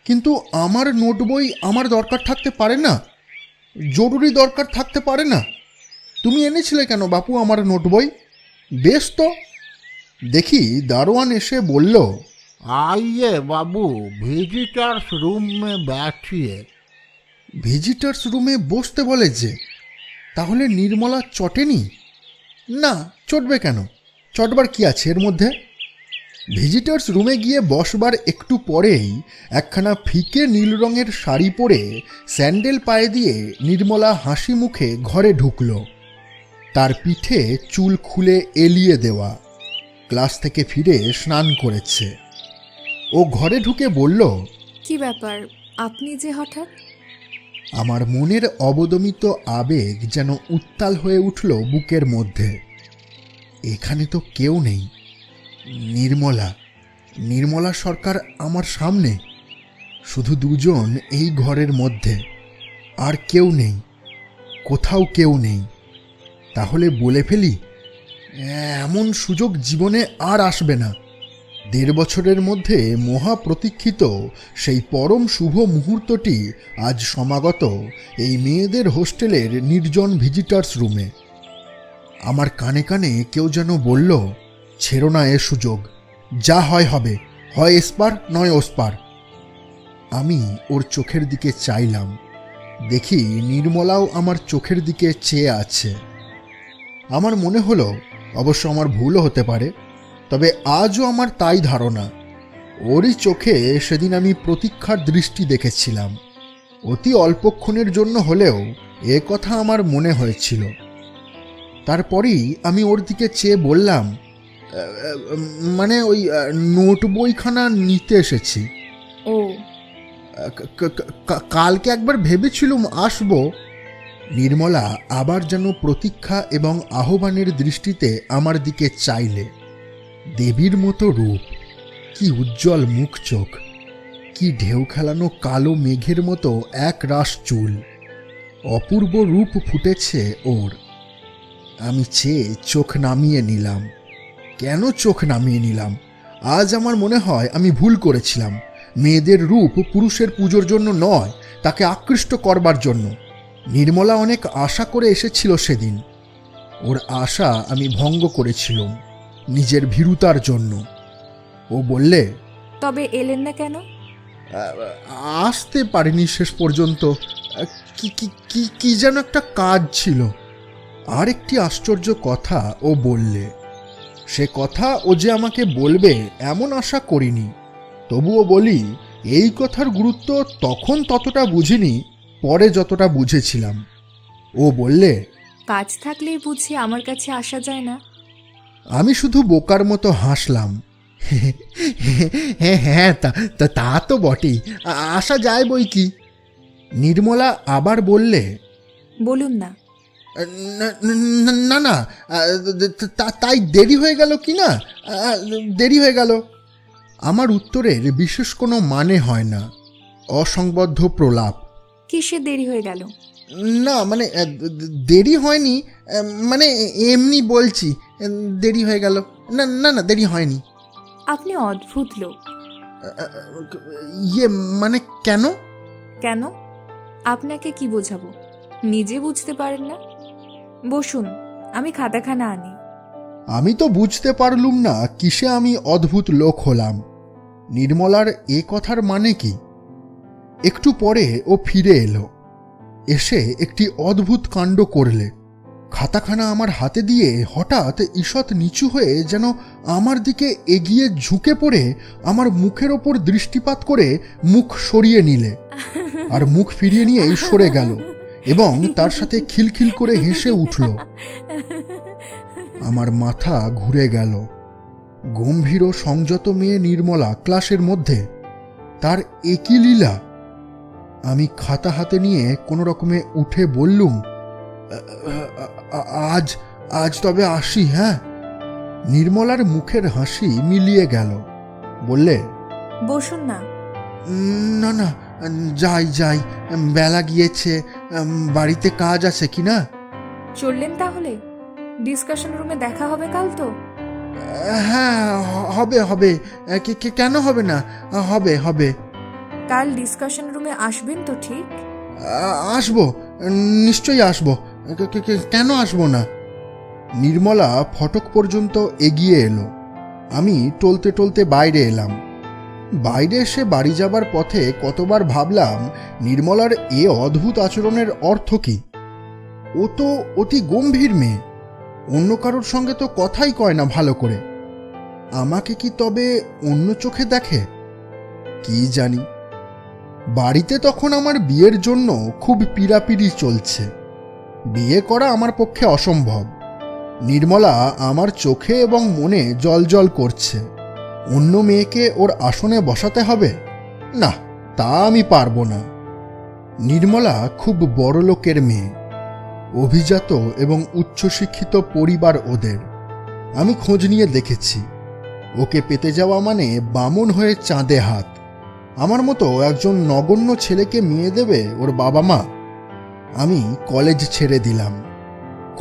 কিন্তু আমার নোট বই আমার দরকার থাকতে পারে না, জরুরি দরকার থাকতে পারে না। তুমি এনেছিলে কেন বাপু আমার নোট বই? বেশ তো। দেখি দারোয়ান এসে বলল, आइए बाबू विजिटर्स रूम में बैठिए। ভিজিটার্স রুমে বসতে বলে যে, তাহলে নির্মলা চটেনি? না, চটবে কেন? চটবার কি আছে এর মধ্যে? ভিজিটার্স রুমে গিয়ে বসবার একটু পরেই একখানা ফিকে নীল রঙের শাড়ি পরে স্যান্ডেল পায়ে দিয়ে নির্মলা হাসি মুখে ঘরে ঢুকল। তার পিঠে চুল খুলে এলিয়ে দেওয়া। ক্লাস থেকে ফিরে স্নান করেছে। ও ঘরে ঢুকে বলল, কি ব্যাপার, আপনি যে হঠাৎ? আমার মনের অবদমিত আবেগ যেন উত্তাল হয়ে উঠল বুকের মধ্যে। এখানে তো কেউ নেই। নির্মলা সরকার আমার সামনে, শুধু দুজন এই ঘরের মধ্যে, আর কেউ নেই, কোথাও কেউ নেই। তাহলে বলে ফেলি, এমন সুযোগ জীবনে আর আসবে না। 1.5 বছরের মধ্যে মহাপ্রতীক্ষিত সেই পরম শুভ মুহূর্তটি আজ সমাগত এই মেয়েদের হোস্টেলের নির্জন ভিজিটার্স রুমে। আমার কানে কানে কেউ যেন বলল, ছেড়ো না এ সুযোগ, যা হয় হবে, হয় এসপার নয় ওসপার। আমি ওর চোখের দিকে চাইলাম। দেখি নির্মলাও আমার চোখের দিকে চেয়ে আছে। আমার মনে হলো, অবশ্য আমার ভুলও হতে পারে, তবে আজও আমার তাই ধারণা, ওরই চোখে সেদিন আমি প্রতীক্ষার দৃষ্টি দেখেছিলাম। অতি অল্পক্ষণের জন্য হলেও এ কথা আমার মনে হয়েছিল। তারপরেই আমি ওর দিকে চেয়ে বললাম, মানে ওই নোট বইখানা নিতে এসেছি। ও, কালকে একবার ভেবেছিলুম আসবো। নির্মলা আবার যেন প্রতীক্ষা এবং আহ্বানের দৃষ্টিতে আমার দিকে চাইলে। দেবীর মতো রূপ, কি উজ্জ্বল মুখ চোখ, কি ঢেউ খেলানো কালো মেঘের মতো এক রাশ চুল, অপূর্ব রূপ ফুটেছে ওর। আমি চেয়ে চোখ নামিয়ে নিলাম। কেন চোখ নামিয়ে নিলাম? আজ আমার মনে হয় আমি ভুল করেছিলাম। মেয়েদের রূপ পুরুষের পুজোর জন্য নয়, তাকে আকৃষ্ট করবার জন্য। নির্মলা অনেক আশা করে এসেছিল সেদিন। ওর আশা আমি ভঙ্গ করেছিলাম নিজের ভীরুতার জন্য। ও বললে, তবে এলেন না কেন? আসতে পারিনি শেষ পর্যন্ত। কি যেন একটা কাজ ছিল। আর একটি আশ্চর্য কথা ও বললে। সে কথা ও যে আমাকে বলবে এমন আশা করিনি। তবুও বলি, এই কথার গুরুত্ব তখন ততটা বুঝিনি, পরে যতটা বুঝেছিলাম। ও বললে, কাজ থাকলেই বুঝি আমার কাছে আসা যায় না? আমি শুধু বোকার মতো হাসলাম। হ্যাঁ হ্যাঁ, তা তো বটেই, আসা যায় বই কি। নির্মলা আবার বললে, বলুন না। না না, তাই দেরি হয়ে গেল কি না? দেরি হয়ে গেল। আমার উত্তরের বিশেষ কোনো মানে হয় না, অসংবদ্ধ প্রলাপ। কিসে দেরি হয়ে গেল? না মানে দেরি হয়নি, মানে এমনি বলছি দেরি হয়ে গেল। না না না, দেরি হয়নি। আপনি অদ্ভুত লোক। ইয়ে মানে কেন? কেন? আপনাকে কি বোঝাবো? নিজে বুঝতে পারেন না? বসুন, আমি খাতাখানা আনি। আমি তো বুঝতে পারলুম না কিসে আমি অদ্ভুত লোক হলাম। নির্মলার এ কথার মানে কি? একটু পরে ও ফিরে এলো। এসে একটি অদ্ভুত কাণ্ড করলে। খাতাখানা আমার হাতে দিয়ে হঠাৎ ঈষৎ নিচু হয়ে যেন আমার দিকে এগিয়ে ঝুঁকে পড়ে আমার মুখের ওপর দৃষ্টিপাত করে মুখ সরিয়ে নিলে, আর মুখ ফিরিয়ে নিয়ে সরে গেল এবং তার সাথে খিলখিল করে হেসে উঠল। আমার মাথা ঘুরে গেল। গম্ভীর ও সংযত মেয়ে নির্মলা ক্লাসের মধ্যে, তার একই লীলা। আমি খাতা হাতে নিয়ে কোনো রকমে উঠে বললুম, আজ তবে আসি। হ্যাঁ। নির্মলার মুখের হাসি মিলিয়ে গেল। বললে, বসুন না। না না, যাই, বেলা গিয়েছে, বাড়িতে কাজ আছে কি না? চললেন তাহলে? ডিসকাশন রুমে দেখা হবে কাল তো? হ্যাঁ, হবে। কেন হবে না? হবে। কাল ডিসকাশন রুমে আসবেন তো? ঠিক আসবো, নিশ্চয়ই আসবো। কেন আসবো না? নির্মলা ফটক পর্যন্ত এগিয়ে এলো। আমি টলতে টলতে বাইরে এলাম। বাইরে এসে বাড়ি যাবার পথে কতবার ভাবলাম, নির্মলার এ অদ্ভুত আচরণের অর্থ কি? ও তো অতি গম্ভীর মেয়ে, অন্য কারোর সঙ্গে তো কথাই কয় না ভালো করে। আমাকে কি তবে অন্য চোখে দেখে? কি জানি। বাড়িতে তখন আমার বিয়ের জন্য খুব পীড়াপিড়ি চলছে। বিয়ে করা আমার পক্ষে অসম্ভব। নির্মলা আমার চোখে এবং মনে জল করছে। অন্য মেয়েকে ওর আসনে বসাতে হবে? না, তা আমি পারবো না। নির্মলা খুব বড় লোকের মেয়ে, অভিজাত এবং উচ্চশিক্ষিত পরিবার ওদের। আমি খোঁজ নিয়ে দেখেছি, ওকে পেতে যাওয়া মানে বামন হয়ে চাঁদে হাত। আমার মতো একজন নগণ্য ছেলেকে মেয়ে দেবে ওর বাবা মা? আমি কলেজ ছেড়ে দিলাম।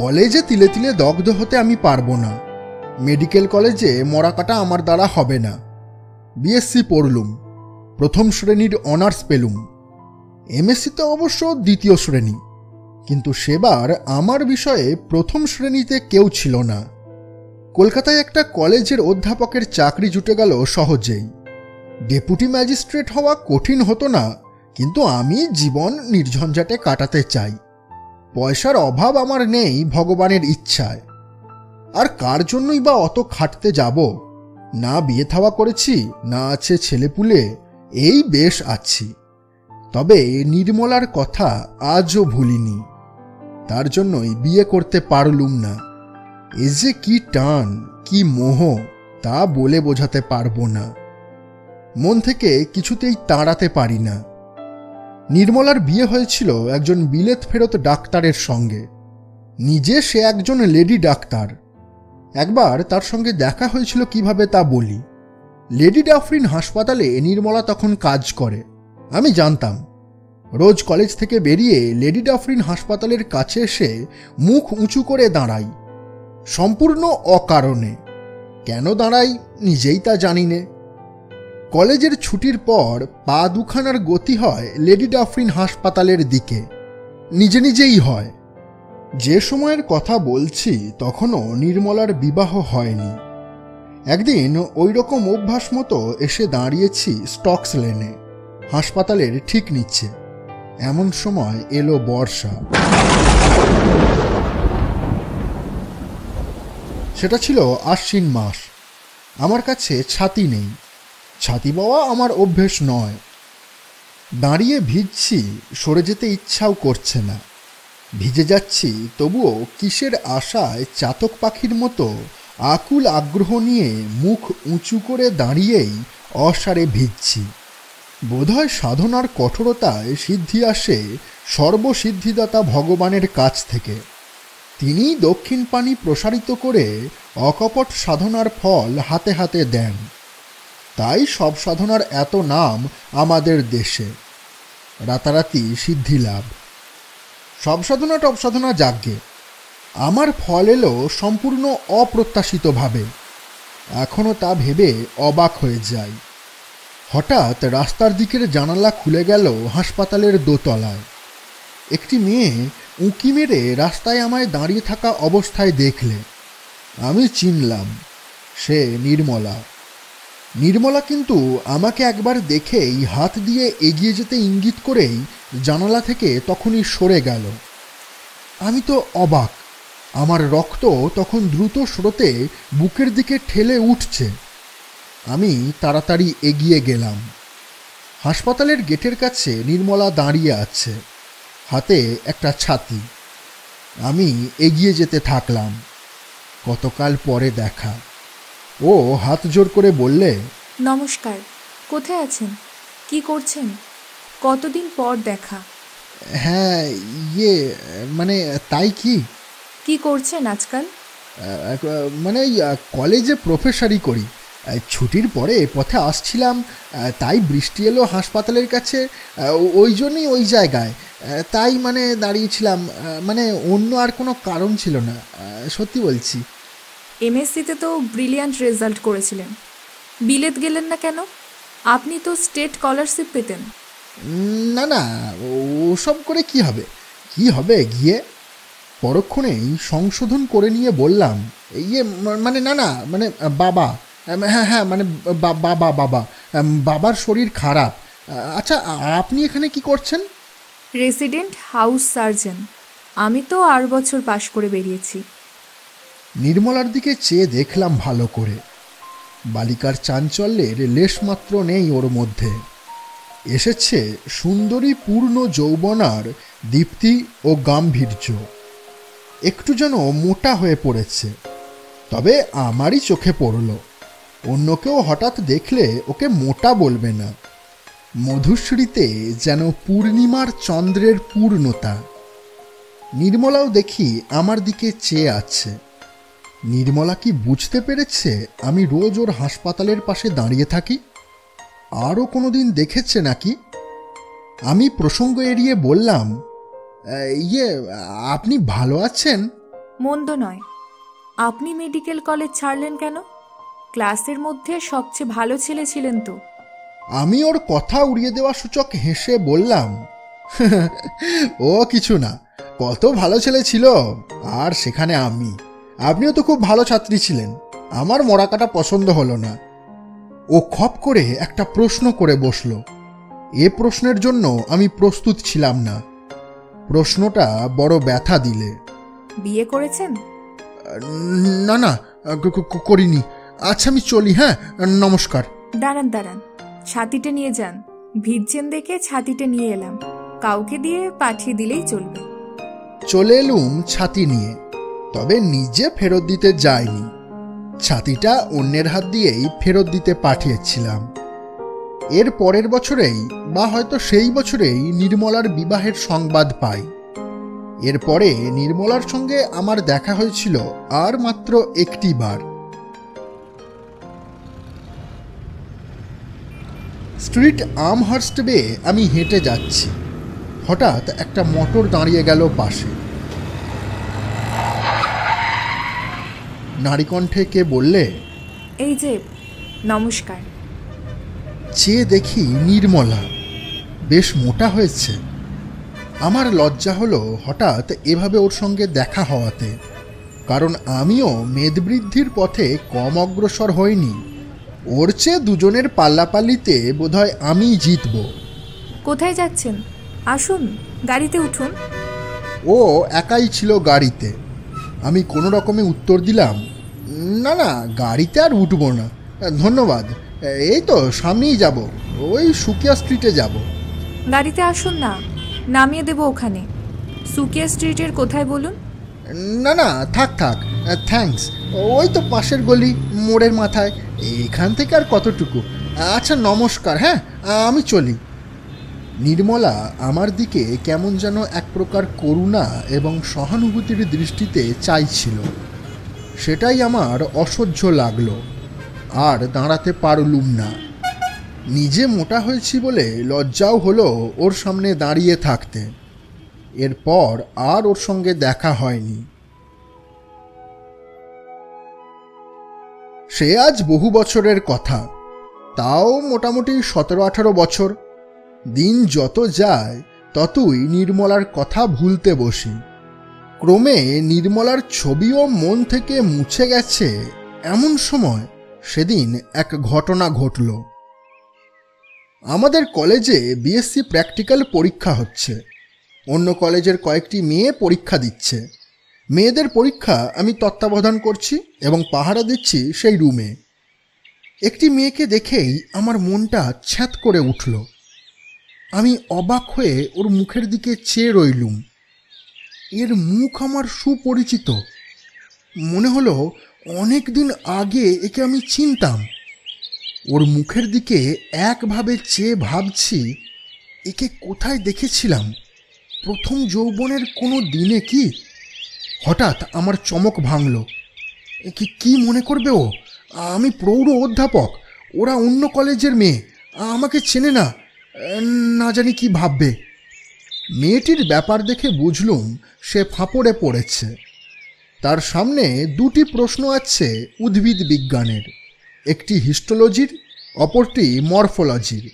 কলেজে তিলে তিলে দগ্ধ হতে আমি পারবো না। মেডিকেল কলেজে মরাকাটা আমার দ্বারা হবে না। বিএসসি পড়লুম, প্রথম শ্রেণীর অনার্স পেলুম। এমএসসিতে অবশ্য দ্বিতীয় শ্রেণী, কিন্তু সেবার আমার বিষয়ে প্রথম শ্রেণীতে কেউ ছিল না। কলকাতায় একটা কলেজের অধ্যাপকের চাকরি জুটে গেল সহজেই। ডেপুটি ম্যাজিস্ট্রেট হওয়া কঠিন হতো না, কিন্তু আমি জীবন নির্ঝঞ্ঝাটে কাটাতে চাই। পয়সার অভাব আমার নেই ভগবানের ইচ্ছায়। আর কার জন্যই বা অত খাটতে যাব? না বিয়ে থাওয়া করেছি, না আছে ছেলেপুলে, এই বেশ আছি। তবে নির্মলার কথা আজও ভুলিনি। তার জন্যই বিয়ে করতে পারলুম না। এ যে কি টান, কি মোহ তা বলে বোঝাতে পারবো না। মন থেকে কিছুতেই তাড়াতে পারি না। নির্মলার বিয়ে হয়েছিল একজন বিলেত ফেরত ডাক্তারের সঙ্গে। নিজে সে একজন লেডি ডাক্তার। একবার তার সঙ্গে দেখা হয়েছিল কিভাবে তা বলি। লেডি ডাফরিন হাসপাতালে নির্মলা তখন কাজ করে। আমি জানতাম। রোজ কলেজ থেকে বেরিয়ে লেডি ডাফরিন হাসপাতালের কাছে এসে মুখ উঁচু করে দাঁড়াই, সম্পূর্ণ অকারণে। কেন দাঁড়াই নিজেই তা জানি নে। কলেজের ছুটির পর পা দুখানার গতি হয় লেডি ডাফরিন হাসপাতালের দিকে, নিজে নিজেই হয়। যে সময়ের কথা বলছি তখনও নির্মলার বিবাহ হয়নি। একদিন ওই রকম অভ্যাস মতো এসে দাঁড়িয়েছি স্টকস লেনে, হাসপাতালের ঠিক নিচ্ছে। এমন সময় এলো বর্ষা। সেটা ছিল আশ্বিন মাস। আমার কাছে ছাতি নেই। ছাতি পাওয়া আমার অভ্যেস নয়। দাঁড়িয়ে ভিজছি, সরে যেতে ইচ্ছাও করছে না। ভিজে যাচ্ছি, তবুও কিসের আশায় চাতক পাখির মতো আকুল আগ্রহ নিয়ে মুখ উঁচু করে দাঁড়িয়েই অসারে ভিজছি। বোধহয় সাধনার কঠোরতায় সিদ্ধি আসে সর্বসিদ্ধিদাতা ভগবানের কাছ থেকে। তিনি দক্ষিণ পানি প্রসারিত করে অকপট সাধনার ফল হাতে হাতে দেন। তাই সব সাধনার এত নাম আমাদের দেশে। রাতারাতি সিদ্ধি লাভ। সব সাধনা টপ সাধনা যাজ্ঞে। আমার ফল এলো সম্পূর্ণ অপ্রত্যাশিতভাবে। এখনও তা ভেবে অবাক হয়ে যাই। হঠাৎ রাস্তার দিকের জানালা খুলে গেল হাসপাতালের দোতলায়। একটি মেয়ে উঁকি মেরে রাস্তায় আমায় দাঁড়িয়ে থাকা অবস্থায় দেখলে। আমি চিনলাম, সে নির্মলা। নির্মলা কিন্তু আমাকে একবার দেখেই হাত দিয়ে এগিয়ে যেতে ইঙ্গিত করেই জানালা থেকে তখনই সরে গেল। আমি তো অবাক। আমার রক্ত তখন দ্রুত স্রোতে বুকের দিকে ঠেলে উঠছে। আমি তাড়াতাড়ি এগিয়ে গেলাম। হাসপাতালের গেটের কাছে নির্মলা দাঁড়িয়ে আছে, হাতে একটা ছাতি। আমি এগিয়ে যেতে থাকলাম। কতকাল পরে দেখা। ও হাত জোর করে বললে, নমস্কার, কোথায় আছেন? কি করছেন? কতদিন পর দেখা। হ্যাঁ, মানে তাই কি? কি করছেন আজকাল? মানে কলেজে প্রফেসরি করি। ছুটির পরে পথে আসছিলাম, তাই বৃষ্টি এলো হাসপাতালের কাছে, ওই জন্যই ওই জায়গায়। তাই মানে দাঁড়িয়েছিলাম, মানে অন্য আর কোনো কারণ ছিল না, সত্যি বলছি। এমএসসিতে তো ব্রিলিয়ান্ট রেজাল্ট করেছিলেন, বিলেত গেলেন না কেন? আপনি তো স্টেট স্কলারশিপ পেতেন। না না, ওসব করে কি হবে? কি হবে গিয়ে? পরক্ষণেই সংশোধন করে নিয়ে বললাম, মানে না না, মানে বাবা, হ্যাঁ হ্যাঁ, মানে বাবার শরীর খারাপ। আচ্ছা, আপনি এখানে কি করছেন? Resident house surgeon. আমি তো 8 বছর পাশ করে বেরিয়েছি। নির্মলার দিকে চেয়ে দেখলাম ভালো করে। বালিকার চাঞ্চল্যের লেশমাত্র নেই ওর মধ্যে। এসেছে সুন্দরী পূর্ণ যৌবনার দীপ্তি ও গাম্ভীর্য। একটু যেন মোটা হয়ে পড়েছে, তবে আমারই চোখে পড়ল। অন্য কেউ হঠাৎ দেখলে ওকে মোটা বলবে না। মধুশ্রীতে যেন পূর্ণিমার চন্দ্রের পূর্ণতা। নির্মলাও দেখি আমার দিকে চেয়ে আছে। নির্মলা কি বুঝতে পেরেছে আমি রোজ ওর হাসপাতালের পাশে দাঁড়িয়ে থাকি? আরও কোনোদিন দেখেছে নাকি? আমি প্রসঙ্গ এড়িয়ে বললাম, আপনি ভালো আছেন? মন্দ নয়। আপনি মেডিকেল কলেজ ছাড়লেন কেন? ক্লাসের মধ্যে সবচেয়ে ভালো ছেলে ছিলেন তো। আমি ওর কথা উড়িয়ে দেওয়া সূচক হেসে বললাম, ও কিছু না, কত ভালো ছেলে ছিল, আর সেখানে আমি। আপনিও তো খুব ভালো ছাত্রী ছিলেন। আমার মরাকাটা পছন্দ হলো না। ও খপ করে একটা প্রশ্ন করে বসল। এ প্রশ্নের জন্য আমি প্রস্তুত ছিলাম না। প্রশ্নটা বড় ব্যথা দিলে। বিয়ে করেছেন? না না, করিনি। আচ্ছা, আমি চলি। হ্যাঁ, নমস্কার। দাঁড়ান দাঁড়ান, ছাতিটা নিয়ে যান। ভিজছেন দেখে ছাতিটা নিয়ে এলাম, কাউকে দিয়ে পাঠিয়ে দিলেই চলবে। চলে এলুম ছাতি নিয়ে, তবে নিজে ফেরত দিতে যাইনি। ছাতিটা অন্যের হাত দিয়েই ফেরত দিতে পাঠিয়েছিলাম। এর পরের বছরেই বা হয়তো সেই বছরেই নির্মলার বিবাহের সংবাদ পাই। এরপরে নির্মলার সঙ্গে আমার দেখা হয়েছিল আর মাত্র একটি বার। স্ট্রিট আমহার্স্ট বেয়ে আমি হেঁটে যাচ্ছি, হঠাৎ একটা মোটর দাঁড়িয়ে গেল পাশে। নারীকণ্ঠে কে বললে, এই যে, নমস্কার। চেয়ে দেখি নির্মলা, বেশ মোটা হয়েছে। আমার লজ্জা হলো হঠাৎ এভাবে ওর সঙ্গে দেখা হওয়াতে, কারণ আমিও মেদবৃদ্ধির পথে কম অগ্রসর হইনি। ওর চেয়ে দুজনের পাল্লাপাল্লিতে বোধহয় আমি জিতব। কোথায় যাচ্ছেন? আসুন, গাড়িতে উঠুন। ও একাই ছিল গাড়িতে। আমি কোনো রকমে উত্তর দিলাম, না না, গাড়িতে আর উঠব না, ধন্যবাদ। এই তো সামনেই যাব, ওই সুকিয়া স্ট্রিটে যাব। গাড়িতে আসুন না, নামিয়ে দেব ওখানে। সুকিয়া স্ট্রিটের কোথায় বলুন? না না, থাক থাক, থ্যাঙ্কস। ওই তো পাশের গলি, মোড়ের মাথায়। এখান থেকে আর কতটুকু। আচ্ছা নমস্কার, হ্যাঁ আমি চলি। নির্মলা আমার দিকে কেমন যেন এক প্রকার করুণা এবং সহানুভূতির দৃষ্টিতে চাইছিল। সেটাই আমার অসহ্য লাগলো, আর দাঁড়াতে পারলুম না। নিজে মোটা হয়েছি বলে লজ্জাও হলো ওর সামনে দাঁড়িয়ে থাকতে। এরপর আর ওর সঙ্গে দেখা হয়নি। সে আজ বহু বছরের কথা, তাও মোটামুটি 17-18 বছর। দিন যত যায় ততই নির্মলার কথা ভুলতে বসি। ক্রমে নির্মলার ছবিও মন থেকে মুছে গেছে। এমন সময় সেদিন এক ঘটনা ঘটল। আমাদের কলেজে বিএসসি প্র্যাকটিক্যাল পরীক্ষা হচ্ছে। অন্য কলেজের কয়েকটি মেয়ে পরীক্ষা দিচ্ছে। মেয়েদের পরীক্ষা আমি তত্ত্বাবধান করছি এবং পাহারা দিচ্ছি সেই রুমে। একটি মেয়েকে দেখেই আমার মনটা ছ্যাঁত করে উঠল। আমি অবাক হয়ে ওর মুখের দিকে চেয়ে রইলুম। এর মুখ আমার সুপরিচিত। মনে হলো অনেক দিন আগে একে আমি চিনতাম। ওর মুখের দিকে একভাবে চেয়ে ভাবছি, একে কোথায় দেখেছিলাম? প্রথম যৌবনের কোনো দিনে কি? হঠাৎ আমার চমক ভাঙল। কি মনে করবে ও? আমি প্রৌঢ় অধ্যাপক, ওরা অন্য কলেজের মেয়ে, আমাকে চেনে না, না জানি কি ভাববে। মেয়েটির ব্যাপার দেখে বুঝলুম সে ফাঁপড়ে পড়েছে। তার সামনে দুটি প্রশ্ন আছে উদ্ভিদ বিজ্ঞানের, একটি হিস্টোলজির, অপরটি মরফোলজির।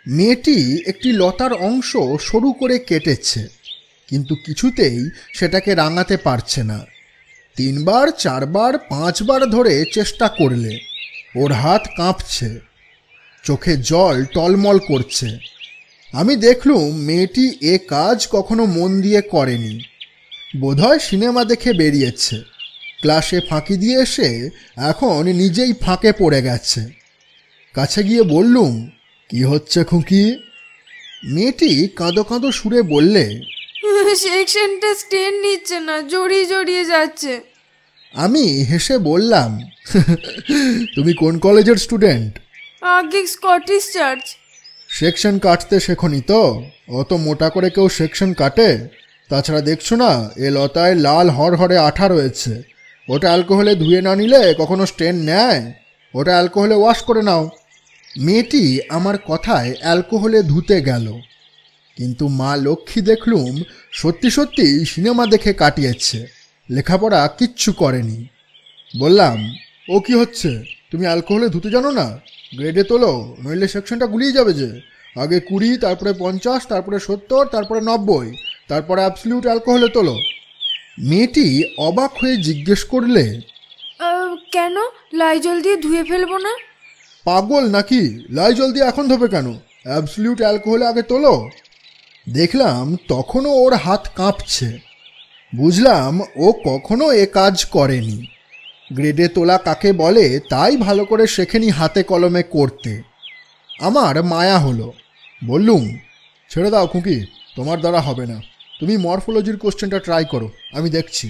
মেয়েটি একটি লতার অংশ সরু করে কেটেছে, কিন্তু কিছুতেই সেটাকে রাঙাতে পারছে না। 3বার 4বার 5বার ধরে চেষ্টা করলে ওর হাত কাঁপছে, চোখে জল টলমল করছে। আমি দেখলুম মেয়েটি এ কাজ কখনো মন দিয়ে করেনি, বোধহয় সিনেমা দেখে বেরিয়েছে। ক্লাসে ফাঁকি দিয়ে এসে এখন নিজেই ফাঁকে পড়ে গেছে। কাছে গিয়ে বললুম, কি হচ্ছে খুকি? মেয়েটি কাঁদো কাঁদো সুরে বললে, সেকশনটা স্টেন নিচ্ছে না, জড়িয়ে জড়িয়ে যাচ্ছে। আমি হেসে বললাম, তুমি কোন কলেজের স্টুডেন্ট? আগে স্কটিশ চার্চ। সেকশন কাটতে শেখনি তো? অত মোটা করে কেউ সেকশন কাটে? তাছাড়া দেখছো না এ লতায় লাল হরহরে আঠা রয়েছে, ওটা অ্যালকোহলে ধুয়ে না নিলে কখনো স্টেন নেয়? ওটা অ্যালকোহলে ওয়াশ করে নাও। মেয়েটি আমার কথায় অ্যালকোহলে ধুতে গেল, কিন্তু মা লক্ষ্মী দেখলুম সত্যি সত্যি সিনেমা দেখে কাটিয়েছে, লেখাপড়া কিচ্ছু করেনি। বললাম, ও কি হচ্ছে? তুমি অ্যালকোহলে ধুতে জানো না? গ্রেডে তোলো, নইলে সেকশনটা গুলিয়ে যাবে যে। আগে 20, তারপরে 50, তারপরে 70, তারপরে 90, তারপরে অ্যাবসলিউট অ্যালকোহলে তোলো। মেয়েটি অবাক হয়ে জিজ্ঞেস করলে, কেন লাইজল দিয়ে ধুয়ে ফেলবো না? পাগল নাকি? লাইজল দিয়ে এখন ধোবে কেন? অ্যাবসলিউট অ্যালকোহলে আগে তোলো। দেখলাম তখনও ওর হাত কাঁপছে। বুঝলাম ও কখনো এ কাজ করেনি। গ্রেডে তোলা কাকে বলে তাই ভালো করে শেখেনি হাতে কলমে করতে। আমার মায়া হলো। বললুম, ছেড়ে দাও খুকি, তোমার দ্বারা হবে না। তুমি মরফোলজির কোশ্চেনটা ট্রাই করো, আমি দেখছি।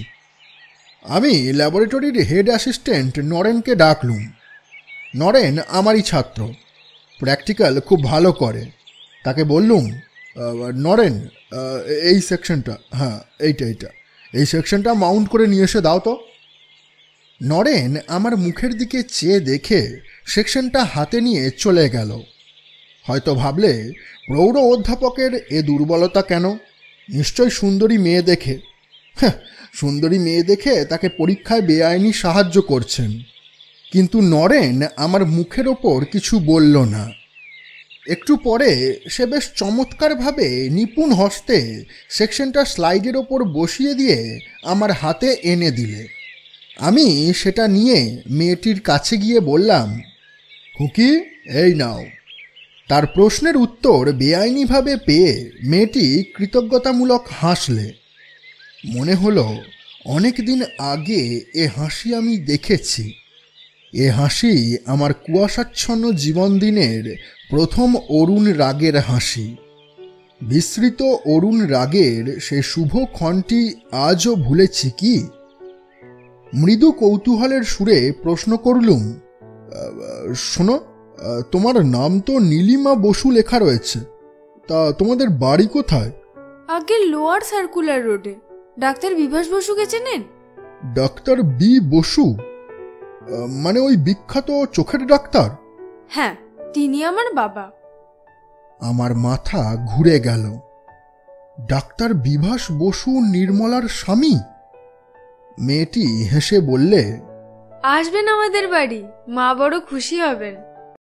আমি ল্যাবরেটরির হেড অ্যাসিস্ট্যান্ট নরেনকে ডাকলুম। নরেন আমারই ছাত্র, প্র্যাকটিক্যাল খুব ভালো করে। তাকে বললুম, নরেন, এই সেকশনটা, হ্যাঁ এইটা এই সেকশনটা মাউন্ট করে নিয়ে এসে দাও তো। নরেন আমার মুখের দিকে চেয়ে দেখে সেকশনটা হাতে নিয়ে চলে গেল। হয়তো ভাবলে প্রৌঢ় অধ্যাপকের এ দুর্বলতা কেন, নিশ্চয় সুন্দরী মেয়ে দেখে। সুন্দরী মেয়ে দেখে তাকে পরীক্ষায় বেআইনি সাহায্য করছেন। কিন্তু নরেন আমার মুখের ওপর কিছু বলল না। একটু পরে সে বেশ চমৎকারভাবে নিপুণ হস্তে সেকশনটা স্লাইডের ওপর বসিয়ে দিয়ে আমার হাতে এনে দিলে। আমি সেটা নিয়ে মেয়েটির কাছে গিয়ে বললাম, খুকি, এই নাও। তার প্রশ্নের উত্তর বেআইনিভাবে পেয়ে মেয়েটি কৃতজ্ঞতামূলক হাসলে। মনে হলো অনেক দিন আগে এ হাসি আমি দেখেছি। এ হাসি আমার কুয়াশাচ্ছন্ন জীবন দিনের প্রথম অরুণ রাগের হাসি। বিস্মৃত অরুণ রাগের সে শুভ ক্ষণটি আজও ভুলেছি কি? মৃদু কৌতূহলের সুরে প্রশ্ন করলুম, শোনো, তোমার নাম তো নীলিমা বসু লেখা রয়েছে, তা তোমাদের বাড়ি কোথায়? আগে লোয়ার সার্কুলার রোডে। ডাক্তার বিভাস বসুকে চেনেন? Doctor B Basu? মানে ওই বিখ্যাত চোখের ডাক্তার? হ্যাঁ, তিনি আমার বাবা। আমার মাথা ঘুরে গেল। ডাক্তার বিভাস বসু নির্মলার স্বামী? মেয়েটি হেসে বললে, আসবেন আমাদের বাড়ি, মা বড় খুশি হবেন।